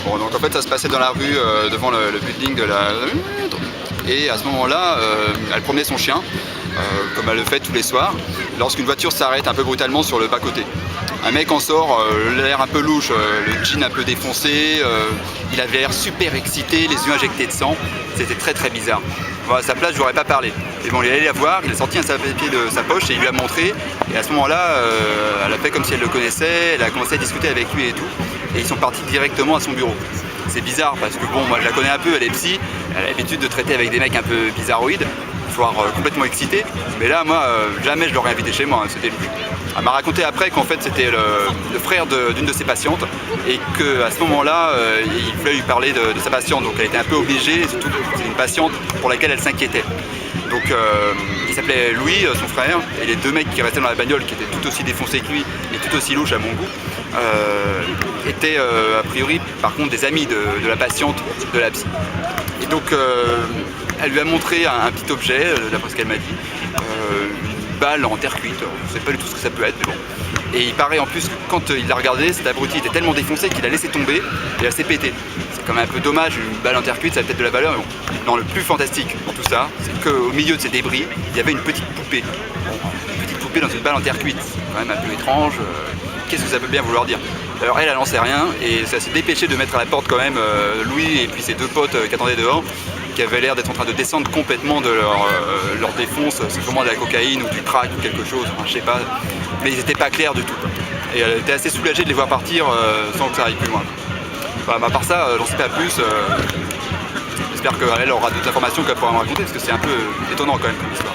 Bon, donc en fait ça se passait dans la rue devant le building de la... Et à ce moment-là, elle promenait son chien, comme elle le fait tous les soirs, lorsqu'une voiture s'arrête un peu brutalement sur le bas-côté. Un mec en sort, l'air un peu louche, le jean un peu défoncé, il avait l'air super excité, les yeux injectés de sang, c'était très très bizarre. Bon, à sa place, je n'aurais pas parlé. Et bon, il est allé la voir, il a sorti un papier de sa poche et il lui a montré. Et à ce moment-là, elle a fait comme si elle le connaissait, elle a commencé à discuter avec lui et tout. Et ils sont partis directement à son bureau. C'est bizarre parce que bon, moi je la connais un peu, elle est psy, elle a l'habitude de traiter avec des mecs un peu bizarroïdes, voire complètement excités. Mais là, moi, jamais je l'aurais invité chez moi, hein, c'était louche. Elle m'a raconté après qu'en fait c'était le frère d'une de ses patientes et qu'à ce moment-là, il voulait lui parler de sa patiente. Donc elle était un peu obligée, et surtout c'est une patiente pour laquelle elle s'inquiétait. Donc il s'appelait Louis, son frère, et les deux mecs qui restaient dans la bagnole, qui étaient tout aussi défoncés que lui et tout aussi louches à mon goût, étaient a priori par contre des amis de la patiente de la psy. Et donc elle lui a montré un petit objet, d'après ce qu'elle m'a dit, une balle en terre cuite, je ne sais pas du tout ce que ça peut être, mais bon. Et il paraît en plus que quand il l'a regardé, cet abruti était tellement défoncé qu'il a laissé tomber et elle s'est pétée. C'est quand même un peu dommage, une balle en terre cuite, ça a peut-être de la valeur, mais bon. Non, le plus fantastique dans tout ça, c'est qu'au milieu de ces débris, il y avait une petite poupée. Une petite poupée dans une balle en terre cuite, c'est quand même un peu étrange. Qu'est-ce que ça peut bien vouloir dire? Alors elle n'en sait rien et ça s'est dépêché de mettre à la porte quand même Louis et puis ses deux potes qui attendaient dehors, qui avaient l'air d'être en train de descendre complètement de leur défonce, c'est sûrement de la cocaïne ou du crack ou quelque chose, enfin, je sais pas, mais ils n'étaient pas clairs du tout. Et elle était assez soulagée de les voir partir sans que ça aille plus loin. Enfin, à part ça, j'en sais pas plus. J'espère qu'elle aura d'autres informations qu'elle pourra me raconter parce que c'est un peu étonnant quand même comme histoire.